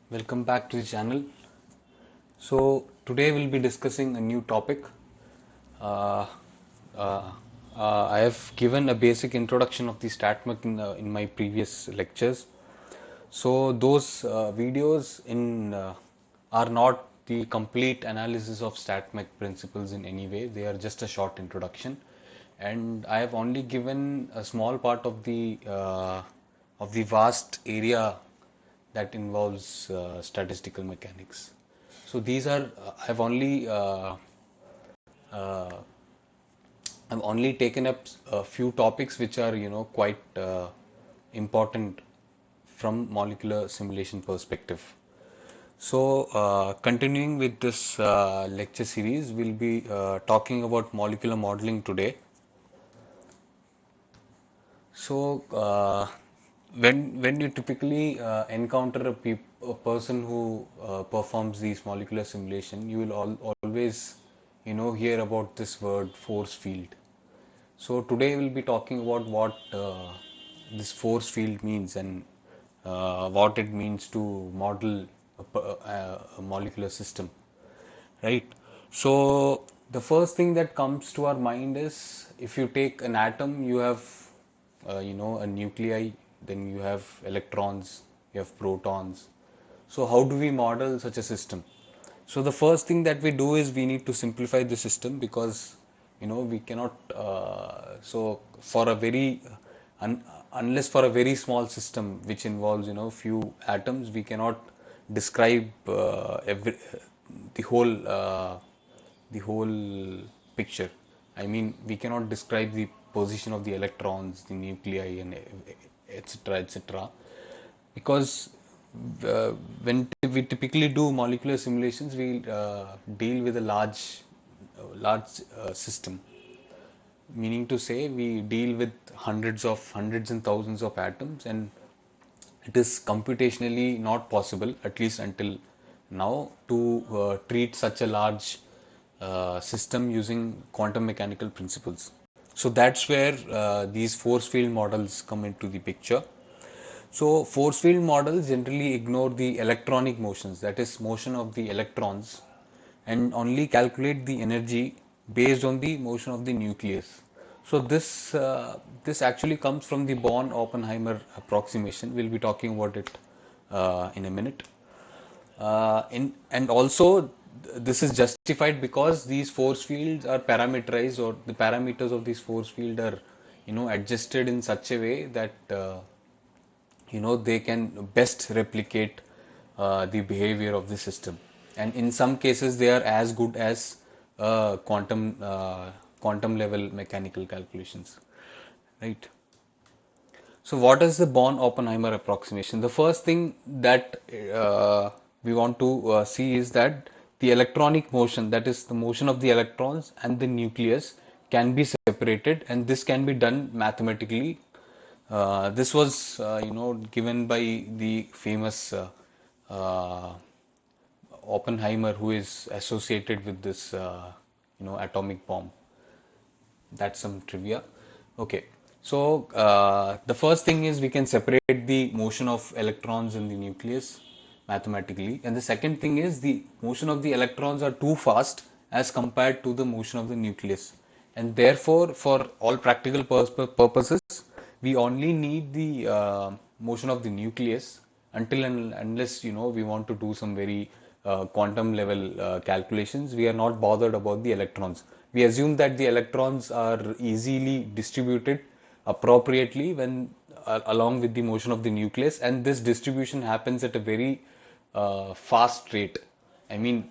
Welcome back to the channel. So today we'll be discussing a new topic. Uh, uh, I have given a basic introduction of the StatMech in my previous lectures. So those videos are not the complete analysis of StatMech principles in any way. They are just a short introduction, and I have only given a small part of the vast area that involves statistical mechanics. So these are uh, I've only taken up a few topics which are quite important from molecular simulation perspective. So continuing with this lecture series, we'll be talking about molecular modeling today. So when you typically encounter a person who performs these molecular simulation, you will always hear about this word force field. So today we'll be talking about what this force field means and what it means to model a molecular system, right? So the first thing that comes to our mind is if you take an atom, you have a nuclei, then you have electrons, you have protons. So how do we model such a system? So the first thing that we do is we need to simplify the system because we cannot so for a very un, unless for a very small system which involves few atoms, we cannot describe the whole uh, the whole picture. I mean, we cannot describe the position of the electrons, the nuclei, and etc. etc. Because uh, when we typically do molecular simulations, we deal with a large system, meaning to say we deal with hundreds and thousands of atoms, and it is computationally not possible, at least until now, to treat such a large system using quantum mechanical principles. So that's where these force field models come into the picture. So force field models generally ignore the electronic motions, that is motion of the electrons, and only calculate the energy based on the motion of the nucleus. So this actually comes from the Born-Oppenheimer approximation. We'll be talking about it in a minute. And also this is justified because these force fields are parameterized, or the parameters of these force field are adjusted in such a way that they can best replicate the behavior of the system, and in some cases they are as good as quantum level mechanical calculations, right? So what is the Born-Oppenheimer approximation? The first thing that we want to see is that the electronic motion, that is the motion of the electrons and the nucleus, can be separated, and this can be done mathematically. This was, given by the famous uh, Oppenheimer, who is associated with this, atomic bomb. That's some trivia. Okay. So the first thing is we can separate the motion of electrons in the nucleus mathematically, and the second thing is the motion of the electrons are too fast as compared to the motion of the nucleus, and therefore for all practical purposes we only need the motion of the nucleus until and unless we want to do some very quantum level calculations. We are not bothered about the electrons. We assume that the electrons are easily distributed appropriately when along with the motion of the nucleus, and this distribution happens at a very fast rate. I mean,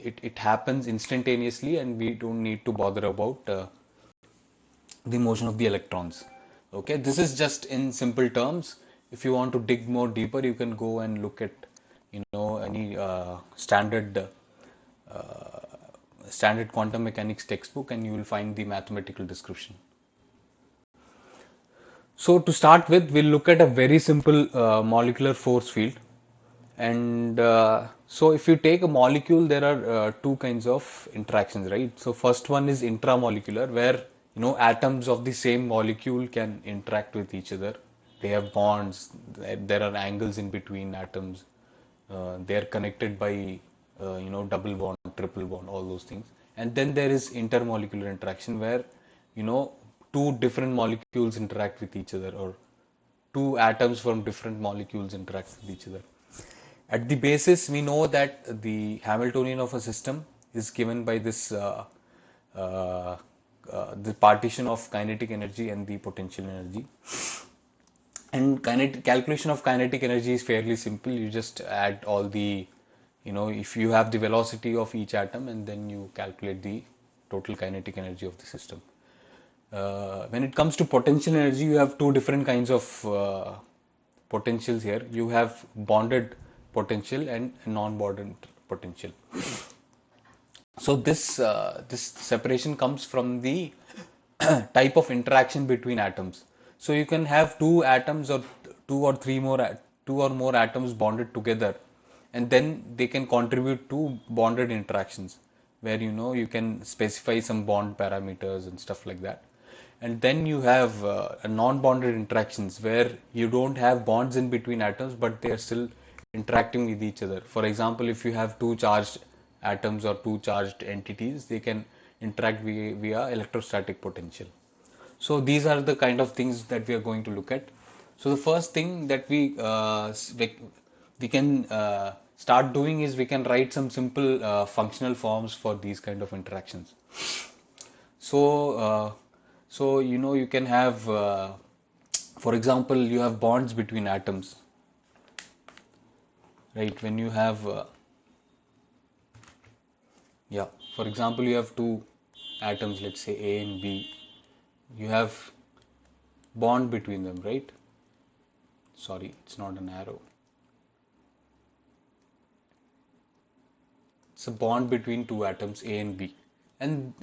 it happens instantaneously, and we don't need to bother about the motion of the electrons. Okay, this is just in simple terms. If you want to dig more deeper, you can go and look at any standard quantum mechanics textbook, and you will find the mathematical description. So to start with, we'll look at a very simple molecular force field. And so if you take a molecule, there are two kinds of interactions, right? So first one is intramolecular, where atoms of the same molecule can interact with each other. They have bonds, there are angles in between atoms, they are connected by double bond, triple bond, all those things. And then there is intermolecular interaction where two different molecules interact with each other, or two atoms from different molecules interact with each other. At the basis, we know that the Hamiltonian of a system is given by this uh, the partition of kinetic energy and the potential energy. And calculation of kinetic energy is fairly simple. You just add all the, if you have the velocity of each atom, and then you calculate the total kinetic energy of the system. When it comes to potential energy, you have two different kinds of potentials here. You have bonded potential and non-bonded potential. So this separation comes from the type of interaction between atoms. So you can have two atoms or two or more atoms bonded together, and then they can contribute to bonded interactions where you can specify some bond parameters and stuff like that. And then you have non-bonded interactions where you don't have bonds in between atoms, but they are still interacting with each other. For example, if you have two charged atoms or two charged entities, they can interact via electrostatic potential. So these are the kind of things that we are going to look at. So the first thing that we can start doing is we can write some simple functional forms for these kind of interactions. So you can have, for example, you have bonds between atoms, right? When you have for example, you have two atoms, let's say A and B. You have bond between them, right? Sorry, it's not an arrow. It's a bond between two atoms A and B, and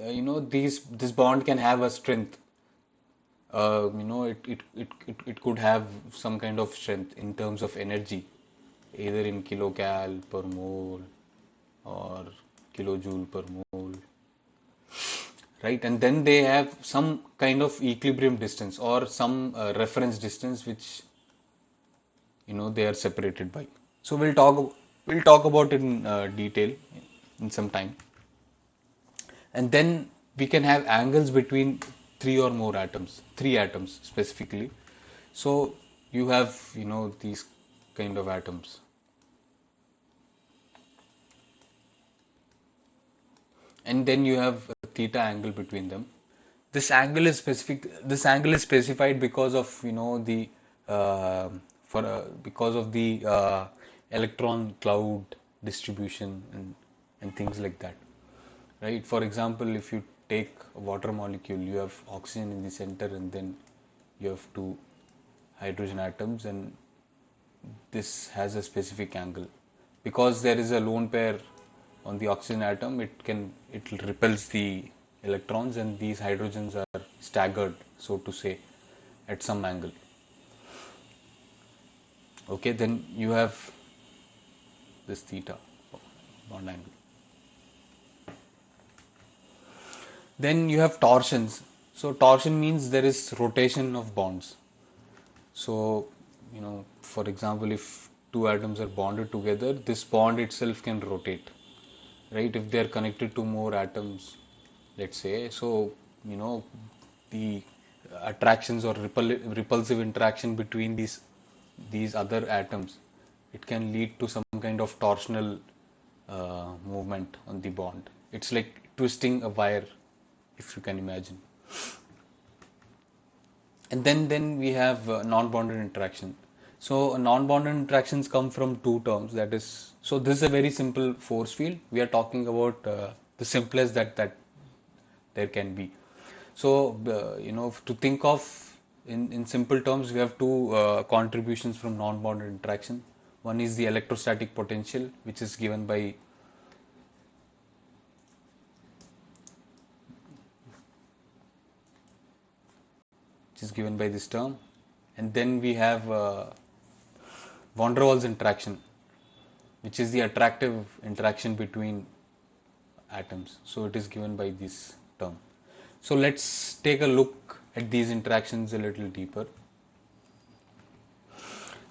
this bond can have a strength. It could have some kind of strength in terms of energy, either in kilocal per mole or kilojoule per mole, right? And then they have some kind of equilibrium distance or some reference distance which they are separated by. So we'll talk about it in detail in some time. And then we can have angles between three atoms specifically. So you have these kind of atoms, and then you have a theta angle between them. This angle is specified because of the because of the electron cloud distribution and things like that, right? For example, if you take a water molecule, you have oxygen in the center, and then you have two hydrogen atoms, and this has a specific angle because there is a lone pair on the oxygen atom. It repels the electrons, and these hydrogens are staggered, so to say, at some angle. Okay, then you have this theta bond angle. Then you have torsions. So torsion means there is rotation of bonds. So for example, if two atoms are bonded together, this bond itself can rotate, right? If they are connected to more atoms, let's say, so the attractions or repulsive interaction between these other atoms, it can lead to some kind of torsional movement on the bond. It's like twisting a wire, if you can imagine. And then we have non-bonded interaction. So non-bonded interactions come from two terms. That is, so this is a very simple force field. We are talking about the simplest that there can be. So to think of in simple terms, we have two contributions from non-bonded interaction. One is the electrostatic potential, which is given by this term, and then we have van der Waals interaction, which is the attractive interaction between atoms. So it is given by this term. So let's take a look at these interactions a little deeper.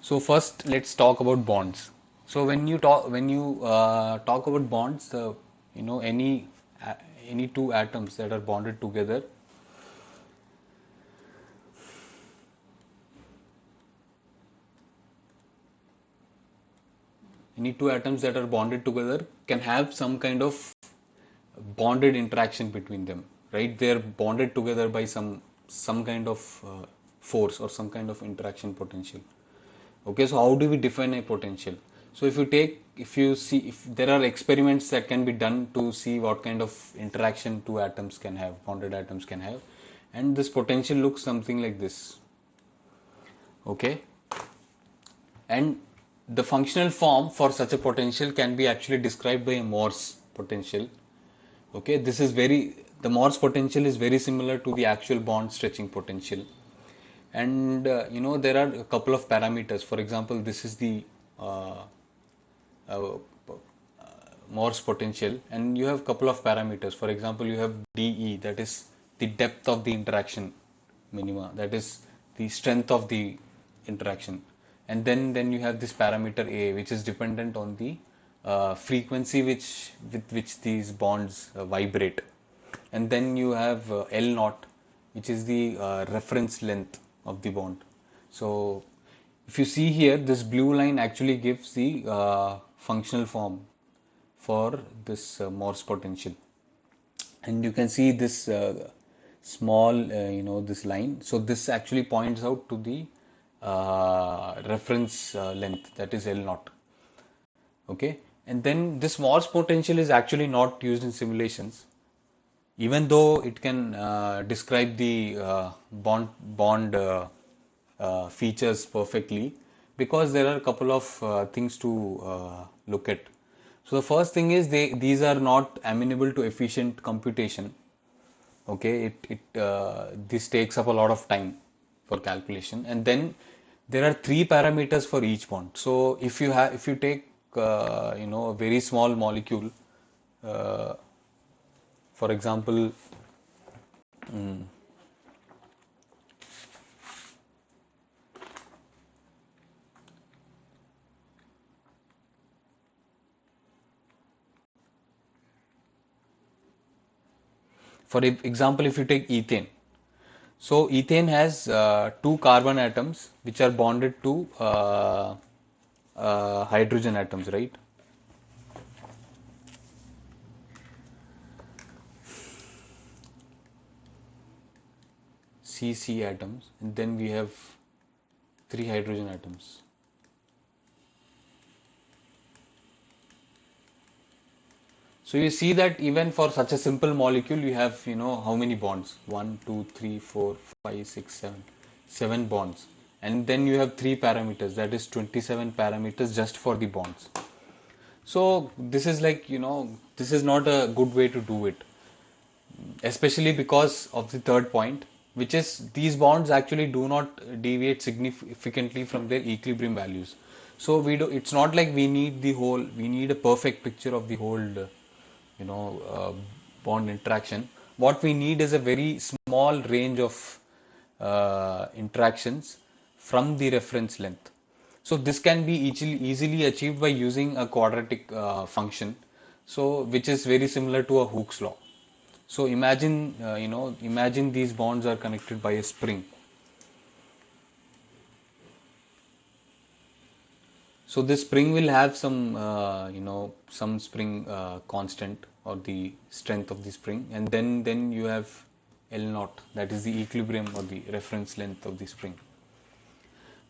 So first, let's talk about bonds. So when you talk about bonds, uh, any two atoms that are bonded together, can have some kind of bonded interaction between them, right? They are bonded together by some kind of force or some kind of interaction potential. Okay, so how do we define a potential? So if you see, if there are experiments that can be done to see what kind of interaction two atoms can have, bonded atoms can have, and this potential looks something like this. Okay, and the functional form for such a potential can be actually described by a Morse potential. Okay, the Morse potential is very similar to the actual bond stretching potential. And there are a couple of parameters. For example, this is the uh, uh, Morse potential, and you have couple of parameters. For example, you have dE, that is the depth of the interaction minima, that is the strength of the interaction, and then you have this parameter A, which is dependent on the frequency with which these bonds vibrate, and then you have L naught, which is the reference length of the bond. So if you see here, this blue line actually gives the functional form for this Morse potential, and you can see this small this line. So this actually points out to the reference length, that is L naught. Okay, and then this Morse potential is actually not used in simulations, even though it can describe the bond features perfectly, because there are a couple of things to look at. So the first thing is these are not amenable to efficient computation. Okay, this takes up a lot of time for calculation, and then there are three parameters for each bond. So if you take a very small molecule, uh, for example, for example, if you take ethane, so ethane has two carbon atoms which are bonded to hydrogen atoms, right? CC atoms, and then we have three hydrogen atoms. So you see that even for such a simple molecule, you have, how many bonds? One, two, three, four, five, six, seven. Seven bonds. And then you have three parameters, that is 27 parameters just for the bonds. So this is like, this is not a good way to do it, especially because of the third point, which is these bonds actually do not deviate significantly from their equilibrium values. So it's not like we need a perfect picture of the whole you know uh, bond interaction. What we need is a very small range of interactions from the reference length. So this can be easily achieved by using a quadratic function, so which is very similar to a Hooke's law. So imagine these bonds are connected by a spring. So this spring will have some spring constant, or the strength of the spring, and then you have L naught, that is the equilibrium or the reference length of the spring.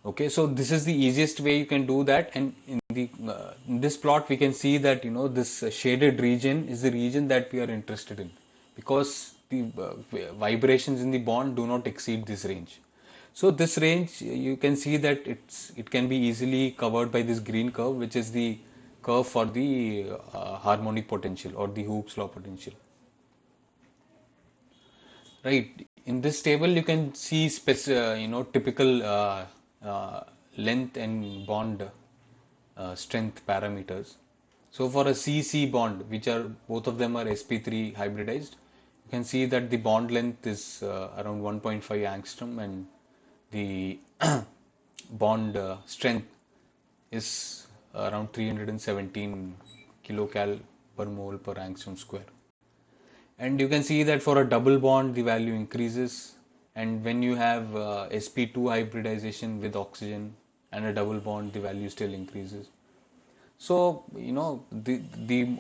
Okay, so this is the easiest way you can do that, and in this plot we can see that this shaded region is the region that we are interested in, because the vibrations in the bond do not exceed this range. So this range, you can see that it can be easily covered by this green curve, which is the curve for the harmonic potential or the Hooke's law potential. Right. In this table, you can see typical uh, length and bond strength parameters. So for a C-C bond, which are both of them are sp3 hybridized, you can see that the bond length is around 1.5 angstrom, and the bond strength is around 317 kilocal per mole per angstrom square. And you can see that for a double bond the value increases, and when you have sp2 hybridization with oxygen and a double bond, the value still increases. So the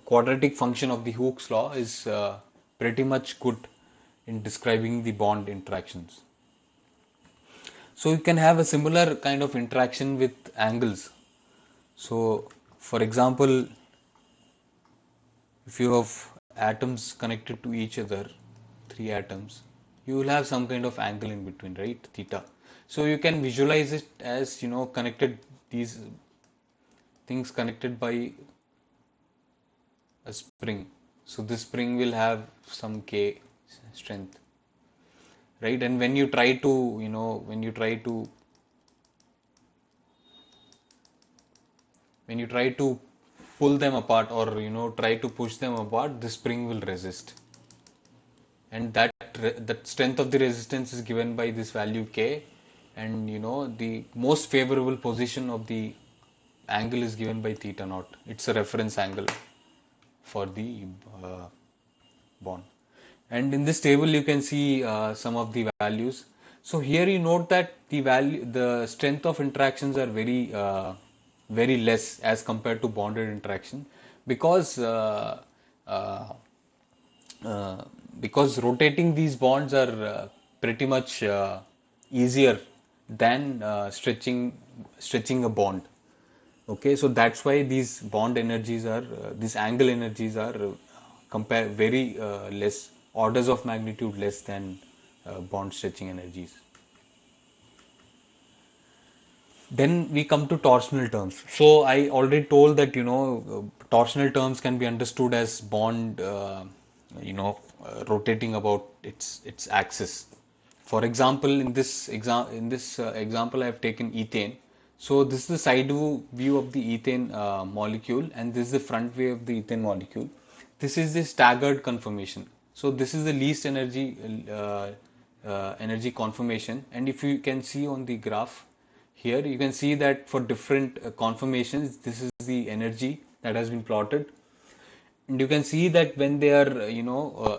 quadratic function of the Hooke's law is pretty much good in describing the bond interactions. So you can have a similar kind of interaction with angles. So for example, if you have atoms connected to each other, three atoms, you will have some kind of angle in between, right? Theta. So you can visualize it as, connected, these things connected by a spring. So this spring will have some K strength, right? And when you try to, when you try to pull them apart, or try to push them apart, the spring will resist, and that strength of the resistance is given by this value K, and the most favorable position of the angle is given by theta naught. It's a reference angle for the bond. And in this table you can see some of the values. So here you note that the strength of interactions are very less as compared to bonded interaction, because uh, uh, because rotating these bonds are pretty much easier than stretching a bond. Okay, so that's why these bond energies are these angle energies are compare very less, orders of magnitude less than bond stretching energies. Then we come to torsional terms. So I already told that torsional terms can be understood as bond rotating about its axis. For example, in this example I have taken ethane. So this is the side view of the ethane molecule, and this is the front view of the ethane molecule. This is the staggered conformation. So this is the least energy conformation, and if you can see on the graph here, you can see that for different conformations, this is the energy that has been plotted, and you can see that when they are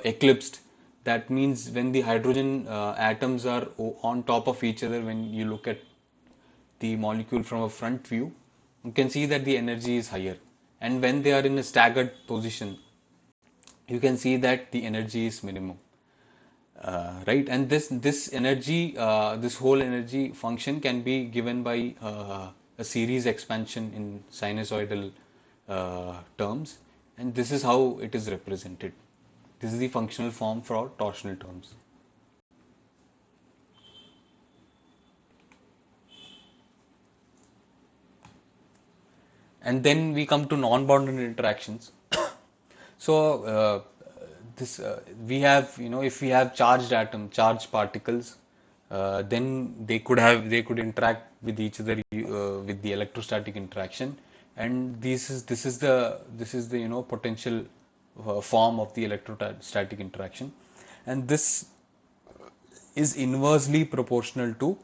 eclipsed, that means when the hydrogen atoms are on top of each other, when you look at the molecule from a front view, you can see that the energy is higher, and when they are in a staggered position, you can see that the energy is minimum. Right, and this energy, this whole energy function can be given by a series expansion in sinusoidal terms, and this is how it is represented. This is the functional form for torsional terms. And then we come to non-bonded interactions. So this we have, if we have charged particles, then they could interact with each other with the electrostatic interaction, and this is the potential form of the electrostatic interaction, and this is inversely proportional to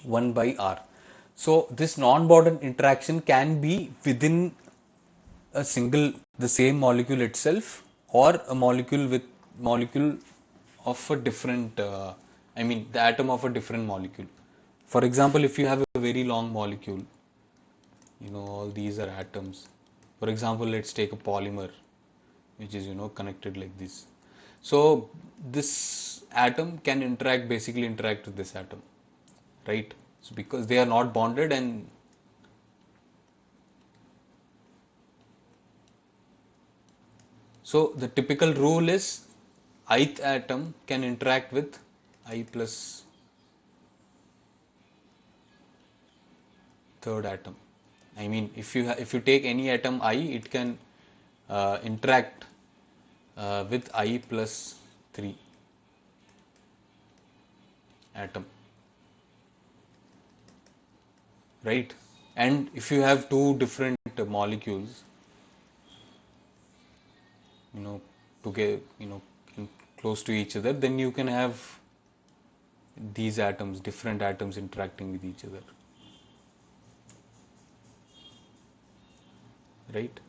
1 by r. So this non-bonded interaction can be within a single, the same molecule itself, or a molecule of a different I mean the atom of a different molecule. For example, if you have a very long molecule, all these are atoms. For example, let's take a polymer which is connected like this. So this atom can basically interact with this atom, right? So because they are not bonded, and so the typical rule is ith atom can interact with I plus third atom. I mean, if you take any atom I, it can interact with I plus 3 atom, right? And if you have two different molecules, to get close to each other, then you can have these atoms, different atoms interacting with each other. right?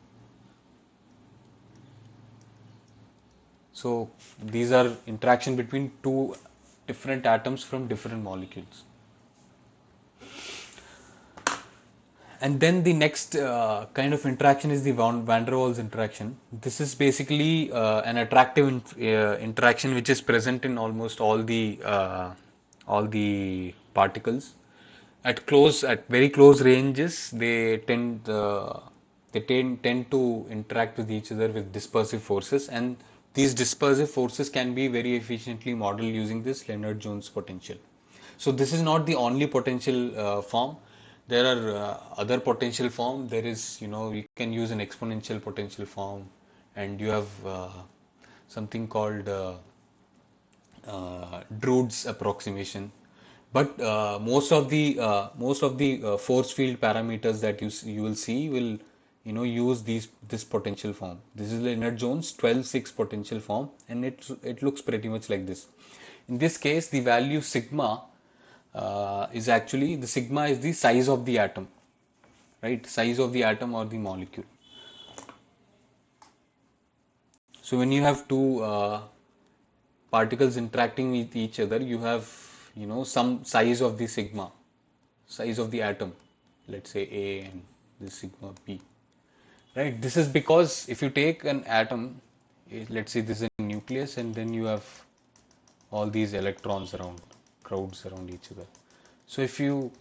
So these are interaction between two different atoms from different molecules. And then the next kind of interaction is the van der Waals interaction. This is basically an attractive interaction which is present in almost all the particles. At very close ranges, tend to interact with each other with dispersive forces, and these dispersive forces can be very efficiently modeled using this Lennard-Jones potential. So this is not the only potential form. There are other potential form. There is, you can use an exponential potential form, and you have something called Drude's approximation. But most of the force field parameters that you will see will use this potential form. This is Lennard-Jones 12-6 potential form, and it looks pretty much like this. In this case, the value sigma is actually the sigma is the size of the atom, right? Size of the atom or the molecule. So when you have two particles interacting with each other, you have some size of the sigma, size of the atom, let's say A and this sigma B, right? This is because if you take an atom, let's say this is a nucleus, and then you have all these electrons around, crowds around each other. So if you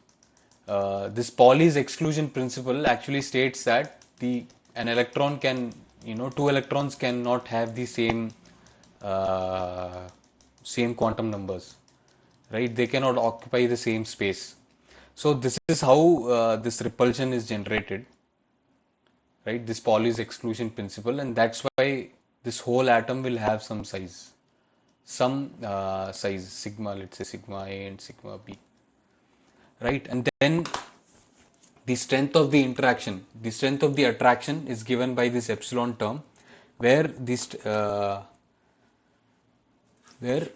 this Pauli's exclusion principle actually states that an electron can, two electrons cannot have the uh, same quantum numbers, right? They cannot occupy the same space. So this is how this repulsion is generated, right? This Pauli's exclusion principle, and that's why this whole atom will have some size, sigma, let's say sigma A and sigma B, right? And then the strength of the strength of the attraction is given by this epsilon term, where where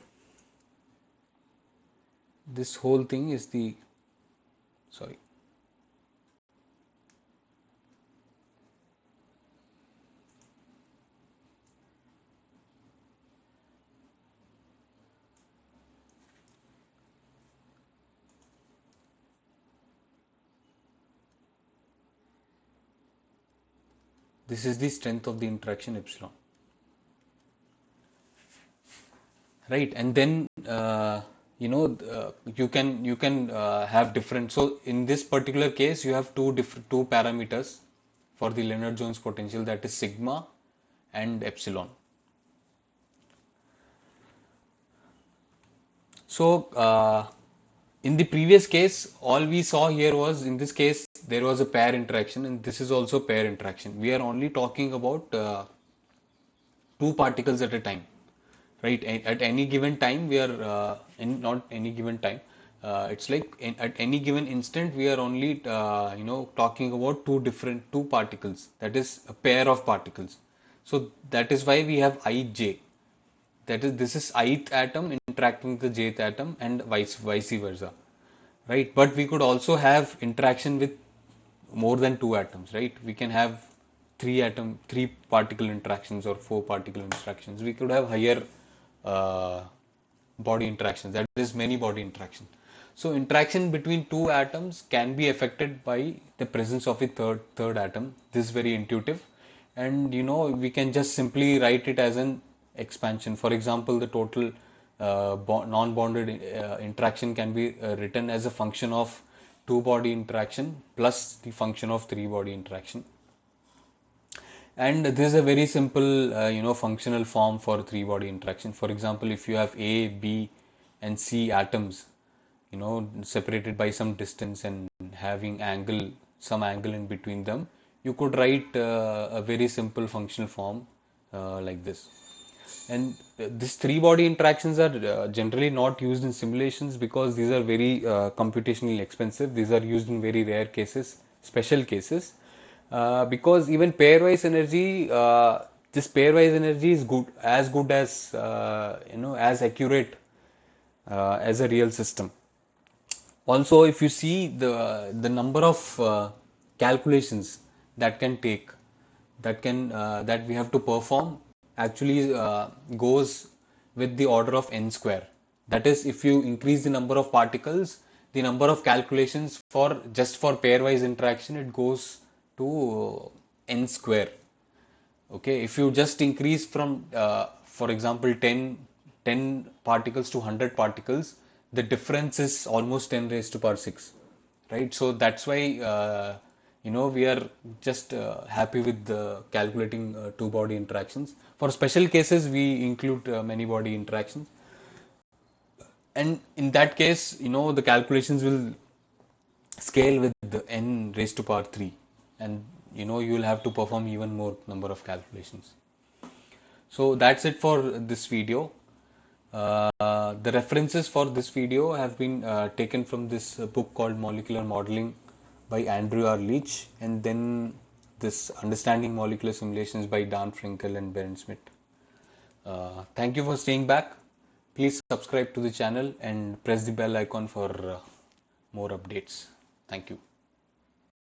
this whole thing is the, sorry, this is the strength of the interaction epsilon, right? And then you can have different. So in this particular case, you have two parameters for the Lennard-Jones potential, that is sigma and epsilon. So in the previous case, all we saw here was, in this case there was a pair interaction, and this is also pair interaction. We are only talking about two particles at a time, right? At any given time we are not any given time, it's like at any given instant we are only talking about two particles, that is a pair of particles. So that is why we have ij, that is this is ith atom interacting with the jth atom, and vice versa, right? But we could also have interaction with more than two atoms, right? We can have three particle interactions or four particle interactions. We could have higher uh, body interactions, that is many body interaction. So interaction between two atoms can be affected by the presence of a third atom. This is very intuitive, and we can just simply write it as an expansion. For example, the total non-bonded interaction can be written as a function of two body interaction plus the function of three body interaction. And this is a very simple functional form for three body interaction. For example, if you have A, B and C atoms, separated by some distance and having some angle in between them, you could write a very simple functional form like this. And these three body interactions are generally not used in simulations because these are very computationally expensive. These are used in very rare cases, special cases, because even pairwise energy, this pairwise energy is good as as accurate as a real system. Also, if you see the number of calculations that can take, that we have to perform actually goes with the order of n square. That is, if you increase the number of particles, the number of calculations for just for pairwise interaction, it goes to n square. Okay, if you just increase from for example 10 particles to 100 particles, the difference is almost 10 raised to power 6, right? So that's why we are just happy with calculating two body interactions. For special cases we include many body interactions, and in that case the calculations will scale with the n raised to power 3, and you will have to perform even more number of calculations. So that's it for this video. The references for this video have been taken from this book called Molecular Modeling by Andrew R. Leach, and then this Understanding Molecular Simulations by Dan Frankel and Bernd Schmidt. Thank you for staying back. Please subscribe to the channel and press the bell icon for more updates. Thank you.